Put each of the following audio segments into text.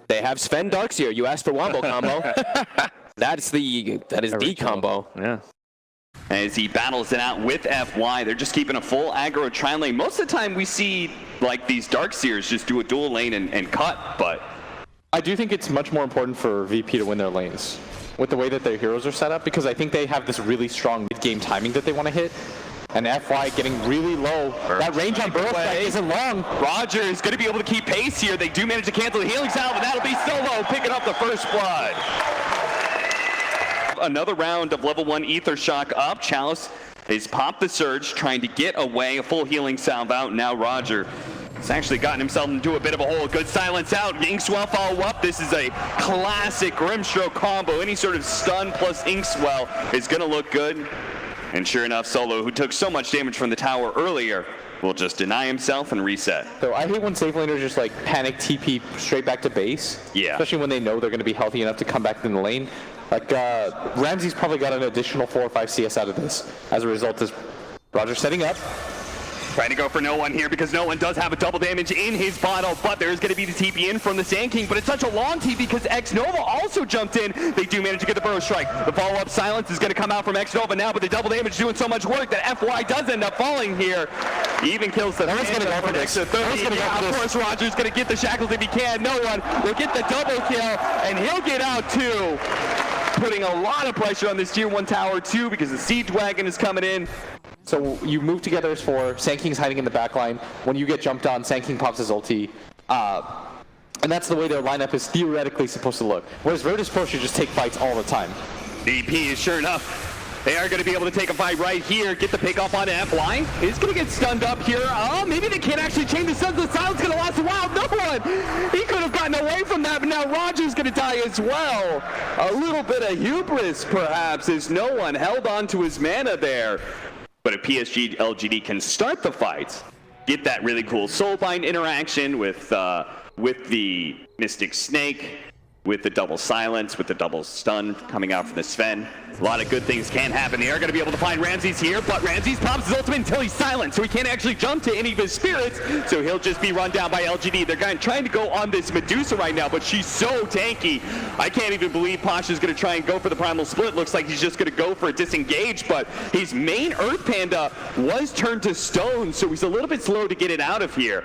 They have Sven Darkseer. You asked for Wombo combo. That is the combo. Yeah. As he battles it out with FY, they're just keeping a full aggro tri lane. Most of the time we see like these Darkseers just do a dual lane and cut, but I do think it's much more important for VP to win their lanes with the way that their heroes are set up, because I think they have this really strong mid-game timing that they want to hit. And FY getting really low. That range on Burrow isn't long. Roger is going to be able to keep pace here. They do manage to cancel the healing salve, and that'll be Solo picking up the first blood. Another round of level 1 Ether Shock up. Chalice has popped the Surge, trying to get away. A full healing salve out. Now Roger has actually gotten himself into a bit of a hole. Good silence out. Inkswell follow up. This is a classic Grimstroke combo. Any sort of stun plus Inkswell is going to look good. And sure enough, Solo, who took so much damage from the tower earlier, will just deny himself and reset. So I hate when safe laners just like panic TP straight back to base. Yeah. Especially when they know they're going to be healthy enough to come back in the lane. Like Ramsey's probably got an additional 4 or 5 CS out of this. As a result, is Roger setting up. Trying to go for no one here because no one does have a double damage in his bottle, but there's going to be the TP in from the Sand King, but it's such a long TP because X-Nova also jumped in. They do manage to get the Burrow Strike. The follow-up silence is going to come out from X-Nova now, but the double damage doing so much work that FY does end up falling here. He even kills the One's going to go for this. Of course, Roger's going to get the shackles if he can. No one will get the double kill, and he'll get out too. Putting a lot of pressure on this tier 1 tower too because the Siege Wagon is coming in. So you move together as 4, Sand King's hiding in the back line. When you get jumped on, Sand King pops his ulti. And that's the way their lineup is theoretically supposed to look. Whereas Virtus Pro should just take fights all the time. VP is sure enough. They are going to be able to take a fight right here, get the pick off on FY. He's going to get stunned up here. Oh, maybe they can't actually change the stun. The silence going to last a while. No one. He could have gotten away from that, but now Roger's going to die as well. A little bit of hubris, perhaps, as no one held on to his mana there. But if PSG.LGD can start the fight, get that really cool Soulbind interaction with the Mystic Snake, with the double silence, with the double stun coming out from the Sven. A lot of good things can happen. They are going to be able to find Ramses here, but Ramses pops his ultimate until he's silent, so he can't actually jump to any of his spirits, so he'll just be run down by LGD. They're trying to go on this Medusa right now, but she's so tanky. I can't even believe Pasha's going to try and go for the Primal Split. Looks like he's just going to go for a disengage, but his main Earth Panda was turned to stone, so he's a little bit slow to get it out of here.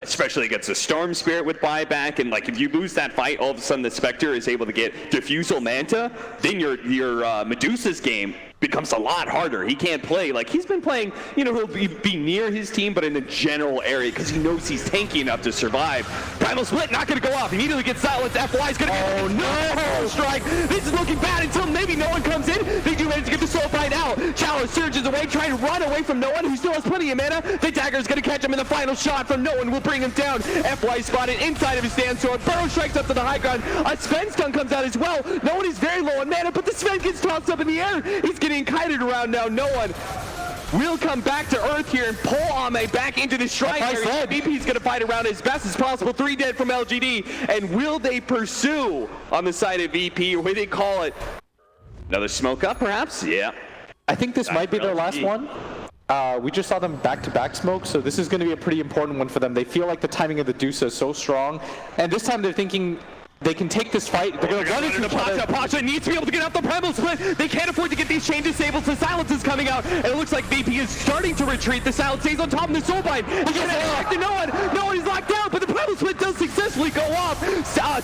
Especially against a Storm Spirit with buyback, and like if you lose that fight, all of a sudden the Spectre is able to get Diffusal Manta, then your Medusa's game becomes a lot harder. He can't play like he's been playing, you know, he'll be near his team, but in the general area because he knows he's tanky enough to survive. Primal Split not going to go off. Immediately gets silenced. FY's going to get no strike. This is looking bad until maybe no one comes in. They do manage to get the soul fight out. Chalice surges away, trying to run away from no one who still has plenty of mana. The dagger is going to catch him in the final shot from no one will bring him down. FY spotted inside of his Sandstorm. Burrow strikes up to the high ground. A Sven stun comes out as well. No one is very low on mana, but the Sven gets tossed up in the air. He's getting kited around now. No one will come back to earth here and pull Ame back into the shrine area. VP's going to fight around as best as possible. 3 dead from LGD. And will they pursue on the side of VP, or what they call it? Another smoke up, perhaps? Yeah. I think this might be their last one. We just saw them back-to-back smoke, so this is going to be a pretty important one for them. They feel like the timing of the Dusa is so strong, and this time they're thinking they can take this fight. They're going to run into each other. Pasha needs to be able to get out the Primal Split. They can't afford to get these chains disabled, so silence is coming out, and it looks like VP is starting to retreat. The silence stays on top of the Soulbind. He gets back to no one. No one is locked down, but the Primal Split does successfully go off.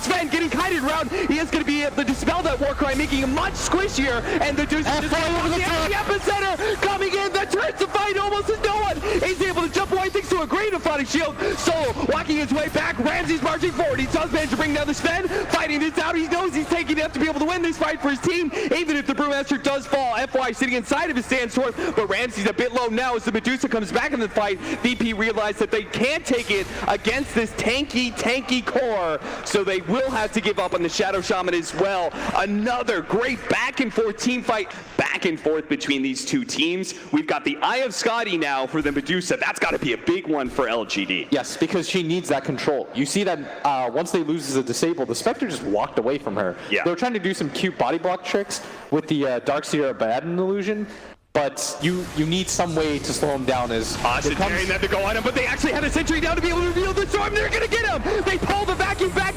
Sven getting kited around. He is going to be able to dispel that Warcry, making him much squishier, and the Deuce is over the epicenter coming in. That turns the fight almost as no one is able to jump away thanks to a great Aphotic Shield. Solo walking his way back. Ramsey's marching forward. He does manage to bring down the Sven. Fighting this out, he knows he's taking enough to be able to win this fight for his team, even if the Brewmaster does fall. FY sitting inside of his Sandstorm, but Ramsey's a bit low now as the Medusa comes back in the fight. VP realized that they can't take it against this tanky core, so they will have to give up on the Shadow Shaman as well. Another great back and forth team fight, back and forth between these two teams. We've got the Eye of Scotty now for the Medusa. That's got to be a big one for LGD. Yes, because she needs that control. You see that once they lose the disable, the Spectre just walked away from her. Yeah. They were trying to do some cute body block tricks with the Darkseer Abaddon illusion, but you need some way to slow him down as carrying that to go on him, but they actually had a sentry down to be able to reveal the storm. They're going to get him. They pull the vacuum back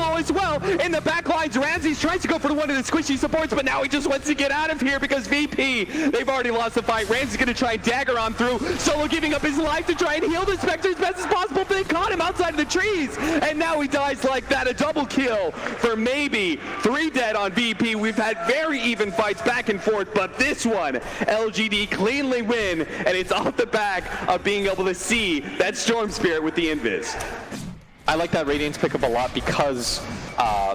Solo as well in the back lines. Ramses tries to go for one of the squishy supports, but now he just wants to get out of here because VP, they've already lost the fight. Ramses going to try and dagger on through. Solo giving up his life to try and heal the Spectre as best as possible. They caught him outside of the trees, and now he dies like that. A double kill for maybe 3 dead on VP. We've had very even fights back and forth, but this one, LGD cleanly win, and it's off the back of being able to see that Storm Spirit with the invis. I like that Radiance pickup a lot because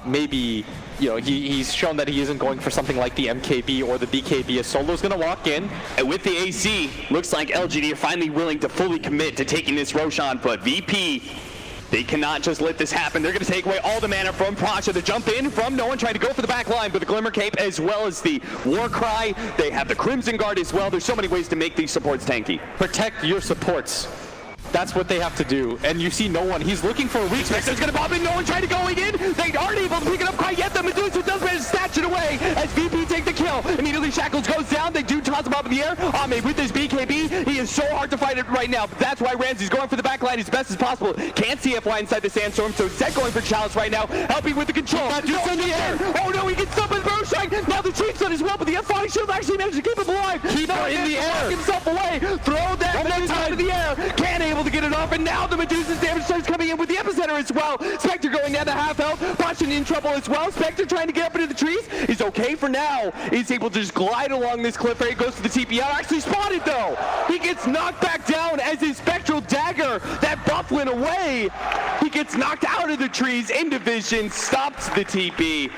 maybe, you know, he's shown that he isn't going for something like the MKB or the BKB. As Solo's going to walk in. And with the AC, looks like LGD are finally willing to fully commit to taking this Roshan, but VP, they cannot just let this happen. They're going to take away all the mana from Pasha. The jump in from no one trying to go for the back line, but the Glimmer Cape as well as the War Cry. They have the Crimson Guard as well. There's so many ways to make these supports tanky. Protect your supports. That's what they have to do. And you see no one. He's looking for a weak. Spectre's going to pop in. No one trying to going in. They aren't able to pick it up quite yet. The Medusa does manage to snatch it away as VP take the kill. Immediately Shackles goes down. They do toss him up in the air. Ame with his BKB. He is so hard to fight it right now. But that's why Ramsey's going for the back line as best as possible. Can't see FY inside the sandstorm. So Zed going for Chalice right now. Helping with the control. Medusa in the air. Oh no, he gets stuck with Roshan. Now the Chief's on as well. But the FY shield actually managed to keep him alive. Keep her in the air. Himself away. Throw that Medusa out of the air. Can't able to get it off. And now the Medusa's damage starts coming in with the epicenter as well. Spectre going down to half health. Pasha in trouble as well. Spectre trying to get up into the trees. He's okay for now. He's able to just glide along this cliff area. Goes to the TP out. Actually spotted though. He gets knocked back down as his spectral dagger, that buff went away. He gets knocked out of the trees in division. Stops the TP.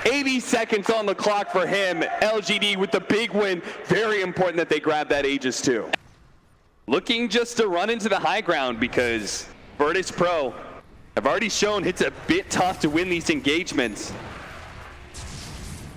80 seconds on the clock for him. LGD with the big win. Very important that they grab that Aegis too. Looking just to run into the high ground because Virtus Pro have already shown it's a bit tough to win these engagements.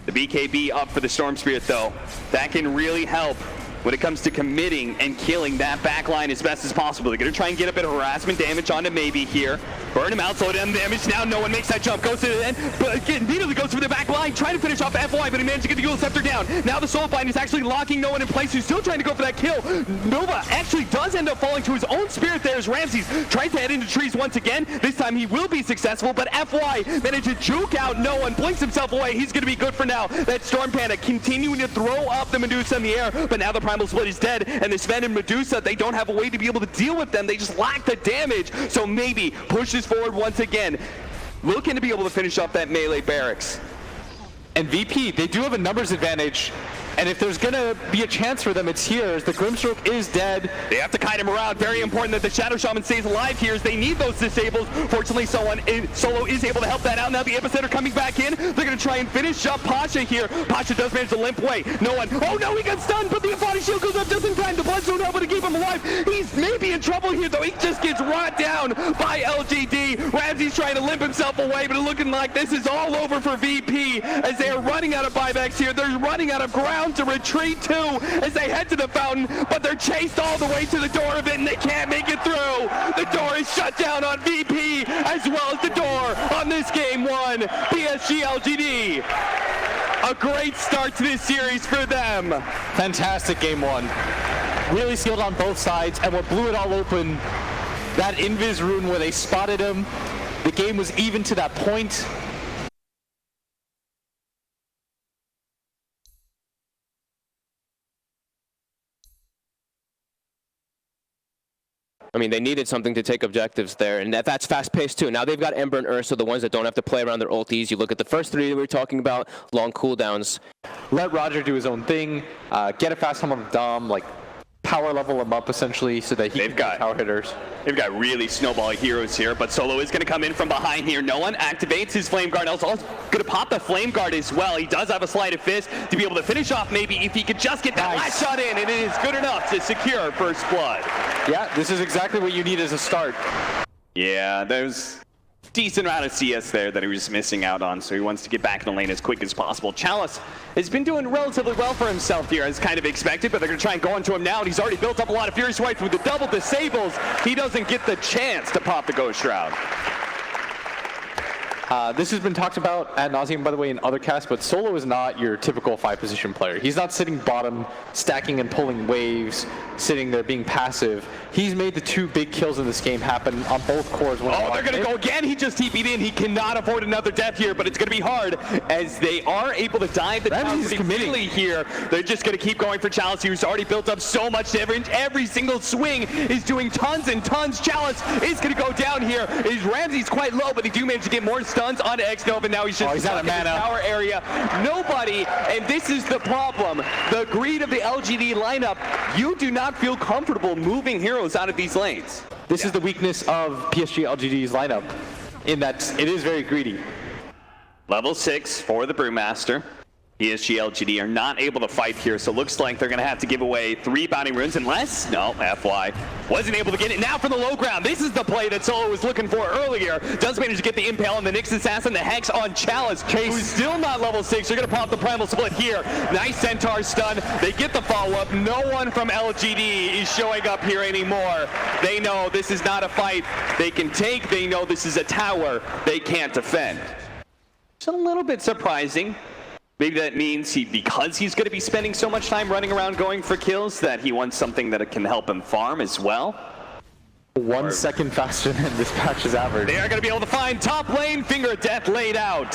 The BKB up for the Storm Spirit though. That can really help when it comes to committing and killing that back line as best as possible. They're going to try and get a bit of harassment damage onto maybe here. Burn him out, slow down damage. Now no one makes that jump. Goes to the end, but again, immediately goes for the back line, trying to finish off FY, but he managed to get the Eagle Scepter down. Now the Soul Bind is actually locking no one in place, who's still trying to go for that kill. Nova actually does end up falling to his own spirit there as Ramses tries to head into trees once again. This time he will be successful, but FY managed to juke out no one, blinks himself away. He's going to be good for now. That Storm Panda continuing to throw up the Medusa in the air, but now the Primal Split is dead, and the Sven and Medusa, they don't have a way to be able to deal with them. They just lack the damage, so maybe pushes forward once again, looking to be able to finish off that melee barracks. And VP, they do have a numbers advantage, and if there's gonna be a chance for them, it's here, as the Grimstroke is dead. They have to kite him around. Very important that the Shadow Shaman stays alive here, as they need those disables. Fortunately, Solo is able to help that out. Now the Epicenter coming back in. They're gonna try and finish up Pasha here. Pasha does manage to limp away. No one. Oh no, he got stunned, but the body shield goes up just in time. The Bloodstone able to keep him alive. He's maybe in trouble here, though. He just gets rot down by LGD. Ramsey's trying to limp himself away, but looking like this is all over for VP, as they are running out of buybacks here. They're running out of ground to retreat to as they head to the fountain, but they're chased all the way to the door of it, and they can't make it through. The door is shut down on VP, as well as the door on this game one. PSG.LGD. A great start to this series for them. Fantastic game one. Really sealed on both sides, and what blew it all open, that Invis rune where they spotted him. The game was even to that point. I mean, they needed something to take objectives there, and that's fast-paced too. Now they've got Ember and Ursa, the ones that don't have to play around their ultis. You look at the first 3 that we were talking about, long cooldowns. Let Roger do his own thing, get a fast home on the Dom, like power level him up essentially so that he can get power hitters. They've got really snowball heroes here, but Solo is going to come in from behind here. No one activates his Flame Guard. Also going to pop the Flame Guard as well. He does have a Sleight of Fist to be able to finish off maybe if he could just get that last shot in, and it is good enough to secure first blood. Yeah, this is exactly what you need as a start. Yeah, there's decent amount of CS there that he was missing out on, so he wants to get back in the lane as quick as possible. Chalice has been doing relatively well for himself here, as kind of expected, but they're going to try and go into him now, and he's already built up a lot of Fury Swipes with the double disables. He doesn't get the chance to pop the Ghost Shroud. This has been talked about ad nauseum, by the way, in other casts, but Solo is not your typical 5-position player. He's not sitting bottom, stacking and pulling waves, sitting there being passive. He's made the 2 big kills in this game happen on both cores. Oh, they're going to go again. He just TP'd in. He cannot afford another death here, but it's going to be hard as they are able to dive the Chalice immediately here. They're just going to keep going for Chalice, who's already built up so much damage. Every single swing is doing tons and tons. Chalice is going to go down here. Ramsey's quite low, but they do manage to get more stuns onto X-Nova. Now he's just out of mana. In the tower area. Nobody, and this is the problem. The greed of the LGD lineup. You do not feel comfortable moving heroes out of these lanes. This is the weakness of PSG.LGD's lineup, in that it is very greedy. Level 6 for the Brewmaster. PSG.LGD are not able to fight here, so looks like they're going to have to give away 3 bounty runes unless, no, FY wasn't able to get it. Now from the low ground, this is the play that Solo was looking for earlier. Does manage to get the Impale on the Nyx Assassin, the Hex on Chalice, who's still not level 6. They're going to pop the Primal Split here. Nice Centaur stun. They get the follow-up. No one from LGD is showing up here anymore. They know this is not a fight they can take. They know this is a tower they can't defend. It's a little bit surprising. Maybe that means because he's going to be spending so much time running around going for kills, that he wants something that can help him farm as well. 1 second faster than this patch's average. They are going to be able to find top lane. Finger of Death laid out,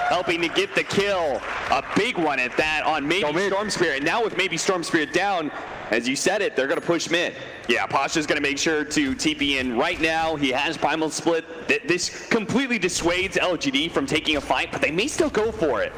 helping to get the kill. A big one at that on maybe Storm Spirit. Now with maybe Storm Spirit down, as you said it, they're going to push mid. Yeah, Pasha's going to make sure to TP in right now. He has Primal Split. This completely dissuades LGD from taking a fight, but they may still go for it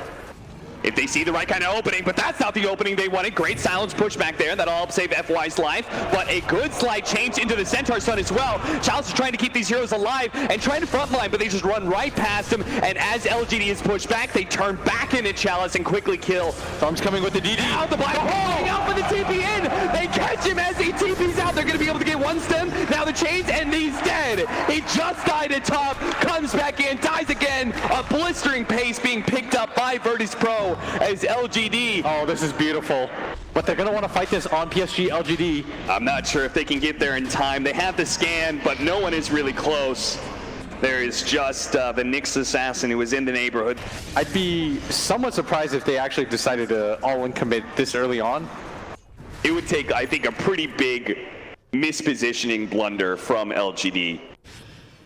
if they see the right kind of opening, but that's not the opening they wanted. Great silence push back there. That'll help save FY's life, but a good slight change into the Centaur stun as well. Chalice is trying to keep these heroes alive and trying to frontline, but they just run right past him, and as LGD is pushed back, they turn back into Chalice and quickly kill. Storm's coming with the DD. Out the black hole, out for the TP in. They catch him as he TP's out. They're going to be able to get one stem. Now the chains, and he's dead. He just died at top, comes back in, dies again. A blistering pace being picked up by Virtus Pro as LGD. Oh, this is beautiful. But they're going to want to fight this on PSG.LGD. I'm not sure if they can get there in time. They have the scan, but no one is really close. There is just the Nyx Assassin who was in the neighborhood. I'd be somewhat surprised if they actually decided to all-in commit this early on. It would take, I think, a pretty big mispositioning blunder from LGD.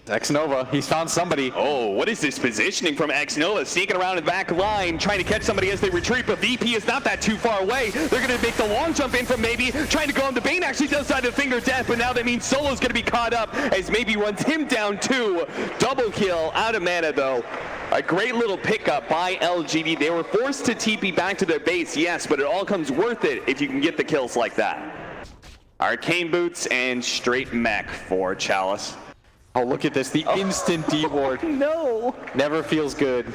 X-Nova, he's found somebody. Oh, what is this positioning from X-Nova? Sneaking around in the back line, trying to catch somebody as they retreat, but VP is not that too far away. They're going to make the long jump in from maybe, trying to go on the Bane, actually does side of Finger Death, but now that means Solo's going to be caught up as maybe runs him down too. Double kill, out of mana though. A great little pickup by LGD. They were forced to TP back to their base, yes, but it all comes worth it if you can get the kills like that. Arcane Boots and straight mech for Chalice. Oh, look at this, the instant D-ward. No. Never feels good.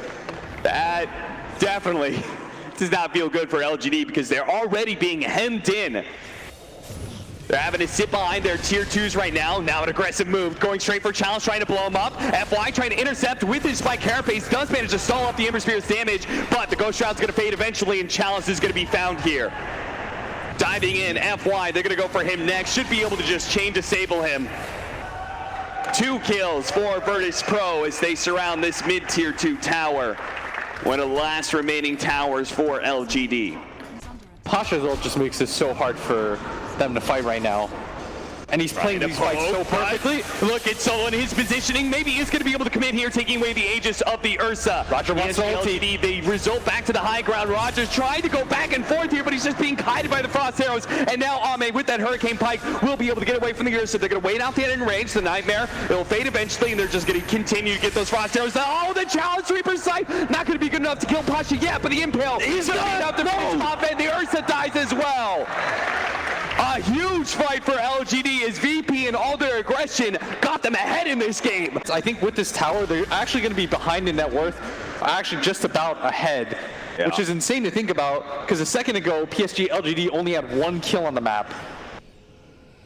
That definitely does not feel good for LGD because they're already being hemmed in. They're having to sit behind their tier 2s right now. Now an aggressive move, going straight for Chalice, trying to blow him up. FY trying to intercept with his Spike Carapace, does manage to stall off the Ember Spear's damage, but the Ghost Shroud's going to fade eventually, and Chalice is going to be found here. Diving in, FY, they're going to go for him next. Should be able to just chain disable him. 2 kills for Virtus Pro as they surround this mid-tier 2 tower. One of the last remaining towers for LGD. Pasha's ult just makes it so hard for them to fight right now. And he's playing these fights so perfectly. Look at Solo in his positioning. Maybe he's going to be able to come in here, taking away the Aegis of the Ursa. Roger wants LGD, they result back to the high ground. Roger's trying to go back and forth here, but he's just being kited by the Frost Arrows. And now Ame, with that Hurricane Pike, will be able to get away from the Ursa. They're going to wait out the end in range. The Nightmare, it'll fade eventually, and they're just going to continue to get those Frost Arrows. Oh, the Challenge Reaper's sight! Not going to be good enough to kill Pasha yet, but the Impale is going to be enough to finish top, and the Ursa dies as well. A huge fight for LGD as VP and all their aggression got them ahead in this game. I think with this tower, they're actually going to be behind in net worth, actually just about ahead, which is insane to think about, because a second ago, PSG.LGD only had 1 kill on the map.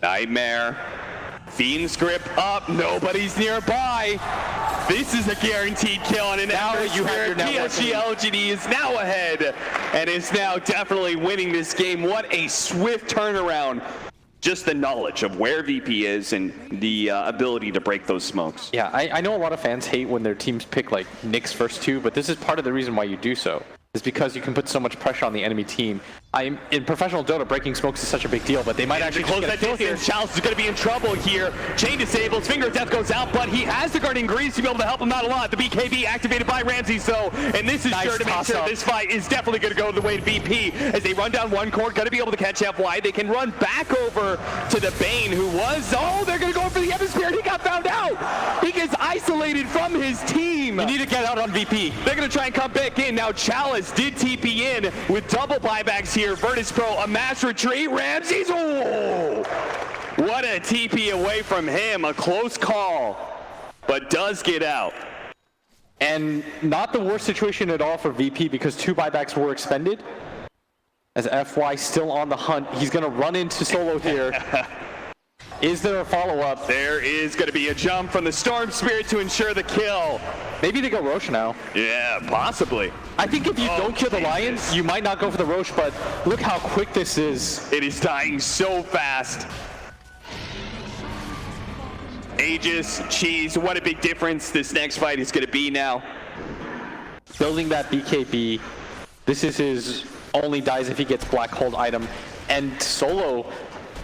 Nightmare. Fiend's grip up, nobody's nearby. This is a guaranteed kill on an now you have your PSG.LGD is now ahead and is now definitely winning this game. What a swift turnaround just the knowledge of where VP is and the ability to break those smokes. Yeah, I know a lot of fans hate when their teams pick like Nick's first two, but this is part of the reason why you do so. Is because you can put so much pressure on the enemy team. In professional Dota, breaking smokes is such a big deal, but they might actually close just that get a kill here. distance. Chalice is going to be in trouble here. Chain disables, Finger of Death goes out, but he has the guarding grease to be able to help him out a lot. The BKB activated by Ramsey, so, and this is sure to make sure this fight is definitely going to go the way of VP as they run down one court, going to be able to catch FY. They can run back over to the Bane, who was, they're going to go for the Hemisphere, and he got found out. He gets isolated from his team. You need to get out on VP. They're going to try and come back in. Now Chalice did TP in with double buybacks here. Virtus Pro, a mass retreat. Ramses, what a TP away from him. A close call, but does get out. And not the worst situation at all for VP because 2 buybacks were expended. As FY still on the hunt, he's going to run into Solo here. Is there a follow-up? There is going to be a jump from the Storm Spirit to ensure the kill. Maybe they go Roshan now. Yeah, possibly. I think if you don't kill the Lions, you might not go for the Rosh, but look how quick this is. It is dying so fast. Aegis, Cheese, what a big difference this next fight is going to be now. Building that BKB, this is his only dies if he gets Black Hole item. And Solo,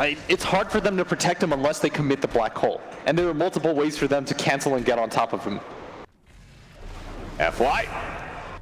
it's hard for them to protect him unless they commit the Black Hole. And there are multiple ways for them to cancel and get on top of him. FY.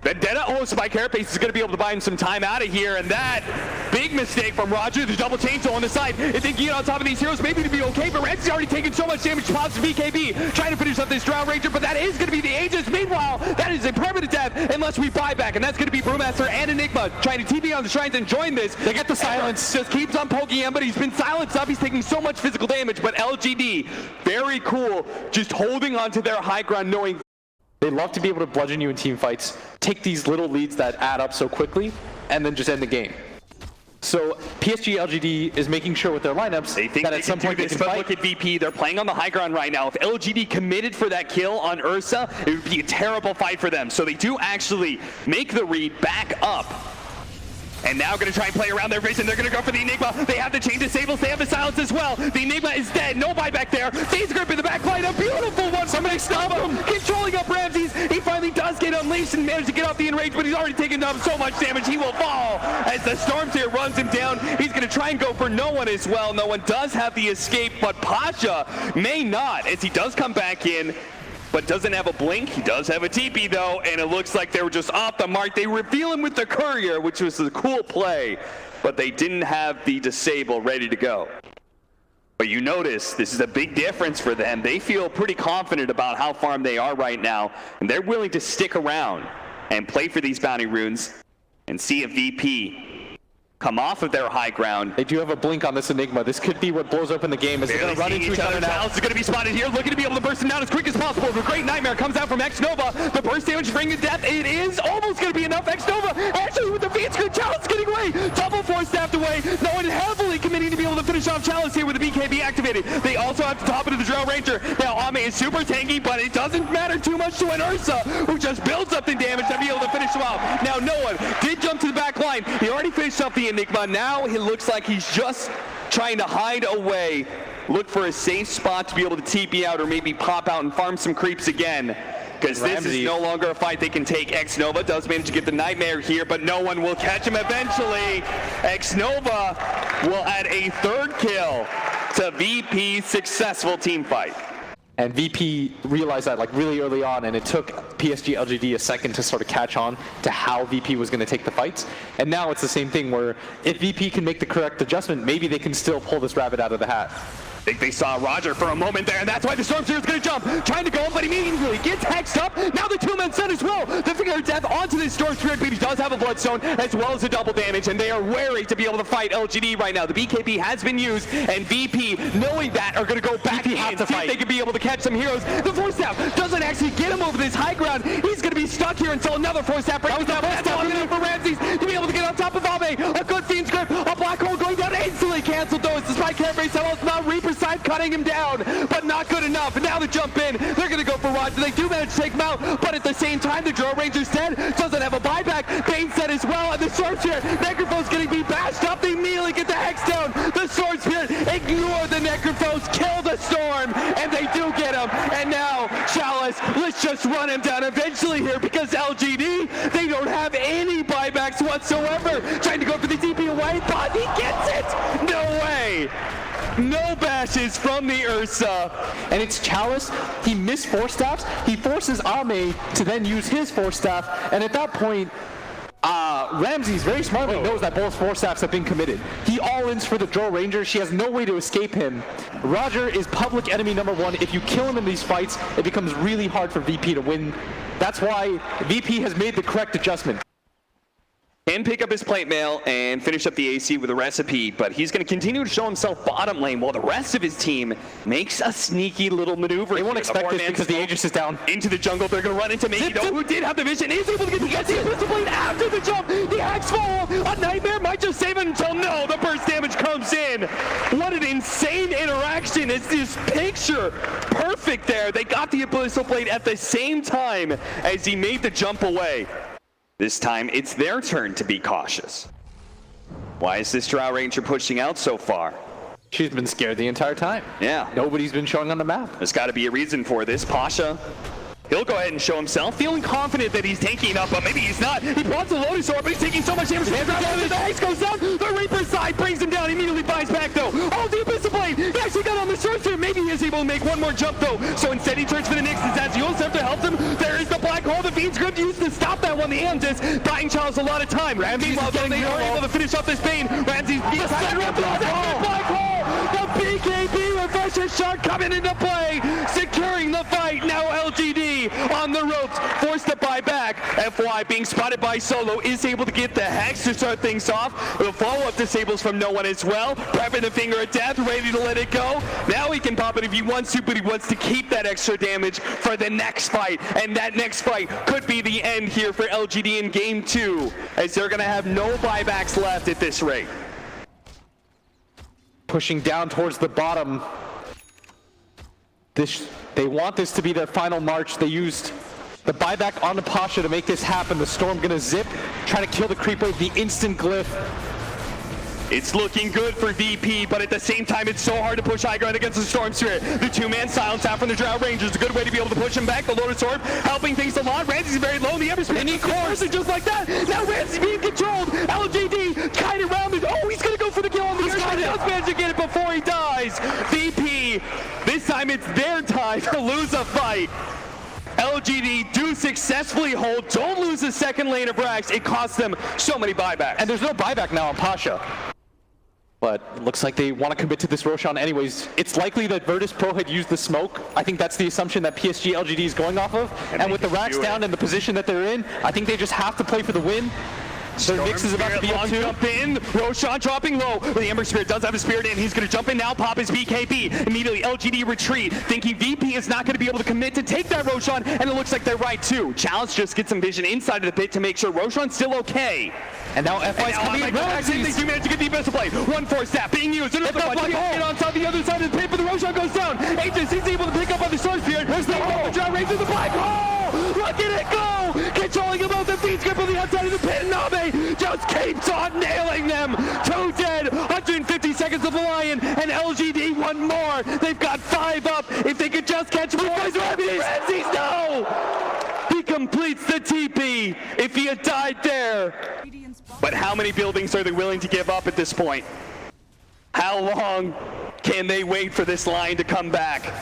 Vendetta, Spike Carapace is going to be able to buy him some time out of here, and that big mistake from Roger, the double chainsaw on the side. If they can get on top of these heroes, maybe to be okay, but Ramsey's already taken so much damage, pops BKB, trying to finish up this Drow Ranger, but that is going to be the Aegis. Meanwhile, that is a permanent death unless we buy back, and that's going to be Brewmaster and Enigma trying to TP on the shrines and join this. They get the silence, just keeps on poking him, but he's been silenced up. He's taking so much physical damage, but LGD, very cool, just holding on to their high ground, knowing they love to be able to bludgeon you in team fights, take these little leads that add up so quickly, and then just end the game. So PSG.LGD is making sure with their lineups they think that they at some can point do they this, can but fight. look at VP, they're playing on the high ground right now. If LGD committed for that kill on Ursa, it would be a terrible fight for them. So they do actually make the read back up. And now going to try and play around their vision. They're going to go for the Enigma. They have the chain disables. They have the silence as well. The Enigma is dead. No buyback there. Phase grip in the back line. A beautiful one. Somebody stop him. Controlling up Ramses. He finally does get unleashed and manage to get off the enrage, but he's already taken up so much damage. He will fall as the Storm Tier runs him down. He's going to try and go for no one as well. No one does have the escape, but Pasha may not as he does come back in. But doesn't have a blink. He does have a TP though, and it looks like they were just off the mark. They reveal him with the courier, which was a cool play, but they didn't have the disable ready to go. But you notice this is a big difference for them. They feel pretty confident about how far they are right now, and they're willing to stick around and play for these bounty runes and see if VP come off of their high ground. They do have a blink on this Enigma. This could be what blows open the game as they're going to run into each other now. Chalice is going to be spotted here, looking to be able to burst him down as quick as possible. The Great Nightmare comes out from X-Nova. The burst damage bringing death. It is almost going to be enough. X-Nova actually with the feed screen. Chalice getting away. Double force staffed away. No one heavily committing to be able to finish off Chalice here with the BKB activated. They also have to top into the Drow Ranger. Now Ame is super tanky, but it doesn't matter too much to an Ursa, who just builds up the damage to be able to finish him off. Now no one did jump to the back line. He already finished off the Enigma. Now it looks like he's just trying to hide away, look for a safe spot to be able to TP out or maybe pop out and farm some creeps again. Because this is no longer a fight they can take. X-Nova does manage to get the Nightmare here, but no one will catch him eventually. X-Nova will add a third kill to VP's successful team fight. And VP realized that like really early on, and it took PSG.LGD a second to sort of catch on to how VP was going to take the fights. And now it's the same thing where if VP can make the correct adjustment, maybe they can still pull this rabbit out of the hat. I think they saw Roger for a moment there, and that's why the Storm Tier is going to jump, trying to go, but immediately gets hexed up. Now the two-man set as well. The Finger of Death onto this Storm Spirit, but he does have a Bloodstone as well as a double damage, and they are wary to be able to fight LGD right now. The BKB has been used, and VP, knowing that, are going to go back in and see if they can be able to catch some heroes. The Force Staff doesn't actually get him over this high ground. He's going to be stuck here until another Force Staff breaks down. That's long enough for Ramses to be able to get on top of Ame. A good Fiend's Grip, a Black Hole going down, instantly canceled though. It's the Spike Carapace, now Reaper's side cutting him down, but not good enough. And now they jump in. They're going to go for Roger. They do manage to take him out, but at the same time, the Drow Ranger's dead. Doesn't have a buyback. Bane's dead as well, and the Sword Spirit, Necrophone's getting be bashed up. They immediately get the Hex down. The Sword Spirit the Necrophos kill the Storm, and they do get him. And now, Chalice, let's just run him down eventually here, because LGD, they don't have any buybacks whatsoever. Trying to go for the TP away, but he gets it! No way! No bashes from the Ursa. And it's Chalice. He missed 4 staffs. He forces Ame to then use his 4 staff. And at that point, Ramses very smartly knows that both 4 staffs have been committed. He all-ins for the Drow Ranger. She has no way to escape him. Roger is public enemy number 1. If you kill him in these fights, it becomes really hard for VP to win. That's why VP has made the correct adjustment. Can pick up his plate mail and finish up the AC with a recipe, but he's going to continue to show himself bottom lane while the rest of his team makes a sneaky little maneuver. They won't expect this because the Aegis is down. Into the jungle, they're going to run into Maki, though, who did have the vision, is able to get the Pistol Blade after the jump. The Axe Fall, a Nightmare might just save it until no, the burst damage comes in. What an insane interaction. It's this picture perfect there. They got the Pistol Blade at the same time as he made the jump away. This time, it's their turn to be cautious. Why is this Drow Ranger pushing out so far? She's been scared the entire time. Yeah. Nobody's been showing on the map. There's got to be a reason for this. Pasha, he'll go ahead and show himself, feeling confident that he's taking up, but maybe he's not. He wants a Lotus Orb, but he's taking so much damage. The Ace goes down. The Reaper's side brings him down. Immediately buys back, though. Oh, the Abyssal Blade. He actually got on the short here. Maybe he is able to make one more jump, though. So instead, he turns for the Nixes. As Yulsef to help him, there is the Black Hole. The Fiend's Grip used to stop that one. The Amethyst buying Charles a lot of time. Meanwhile, they are able to finish off this Bane. Ramsey's being Black Hole. The BKB refresher shot coming into play, securing the fight. Now LGD on the ropes, forced to buy back. FY being spotted by Solo is able to get the Hex to start things off. The follow-up disables from no one as well. Prepping the Finger of Death, ready to let it go. Now he can pop it if he wants to, but he wants to keep that extra damage for the next fight. And that next fight could be the end here for LGD in game 2, as they're going to have no buybacks left at this rate. Pushing down towards the bottom. They want this to be their final march. They used the buyback on the Pasha to make this happen. The Storm gonna zip, trying to kill the creep wave, the instant glyph. It's looking good for VP, but at the same time, it's so hard to push high ground against the Storm Spirit. The 2-man silence out from the Drow Rangers, a good way to be able to push him back. The Lotus Orb helping things a lot. Ramsey's very low. The Ember Spirit, and he cores it just like that. Now Ramsey being controlled. LGD kind of rounded. Oh, he's gonna go for the kill on the Earth. He does manage to get it before he dies. VP, this time it's their time to lose a fight. LGD do successfully hold. Don't lose the second lane of Brax. It costs them so many buybacks. And there's no buyback now on Pasha. But it looks like they want to commit to this Roshan anyways. It's likely that Virtus Pro had used the smoke. I think that's the assumption that PSG.LGD is going off of. And with the racks down and the position that they're in, I think they just have to play for the win. Their Nix is about to be up 2. Jump in. Roshan dropping low. The Ember Spirit does have a Spirit in. He's going to jump in now. Pop his BKB. Immediately LGD retreat. Thinking VP is not going to be able to commit to take that Roshan. And it looks like they're right too. Challenge just gets some vision inside of the pit to make sure Roshan's still okay. And now FY's coming in. They do manage to get the Abyssal Blade. 1-4 staff being used. Another one. Get on top of the other side of the pit, but the Roshan goes down. Aegis is able to pick up on the Storm Spirit. There's the Drow Ranger, the Black Hole. Look at it go. Controlling him out the feet grip on the outside of the pit. Nabe just keeps on nailing them. 2 dead. 150 seconds of the Lion. And LGD one more. They've got 5 up. If they could just catch more. Ramses, no. He completes the TP. If he had died there. But how many buildings are they willing to give up at this point? How long can they wait for this line to come back?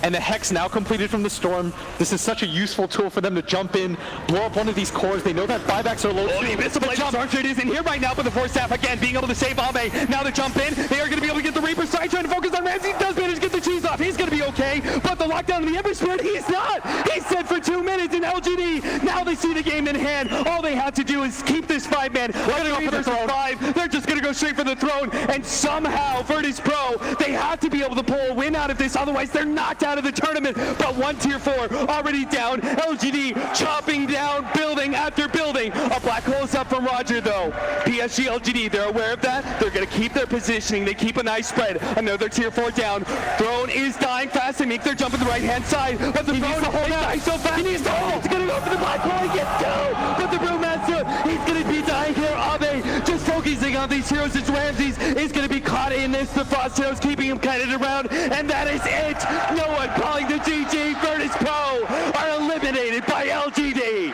And the Hex now completed from the Storm. This is such a useful tool for them to jump in, blow up one of these cores. They know that buybacks are low. Oh, the Abyssal Blade Storm Spirit isn't here right now, but the 4 staff again being able to save Ame. Now to jump in, they are going to be able to get the Reaper side, trying to focus on Ramsey. Does manage to get the cheese off. He's going to be okay, but the lockdown of the Ember Spirit, he's not. He's set for 2 minutes in LGD. Now they see the game in hand. All they have to do is keep this 5-man. Versus 5. They're just going to go straight for the throne, and somehow Virtus Pro, they have to be able to pull a win out of this, otherwise they're knocked out of the tournament. But 1 tier 4 already down. LGD chopping down building after building. A black hole is up from Roger though. PSG.LGD, they're aware of that. They're going to keep their positioning. They keep a nice spread. Another tier 4 down. Throne is dying fast. They make their jump on the right hand side. But the Throne is dying so fast. He needs to hold. He's going to go for the black hole. He gets 2. But the Brewmaster, he's going to be dying here. Abe just focusing squeezing on these heroes as Ramses is going to be caught in this. The Frost Heroes keeping him kited around, and that is it. No one calling the GG. Virtus Pro are eliminated by LGD.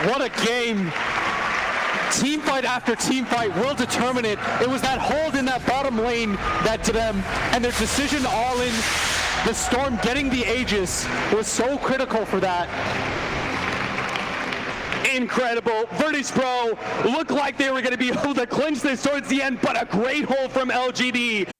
What a game. Team fight after team fight will determine it. It was that hold in that bottom lane that to them, and their decision all in. The Storm getting the Aegis was so critical for that. Incredible. Virtus Pro looked like they were going to be able to clinch this towards the end, but a great hold from LGD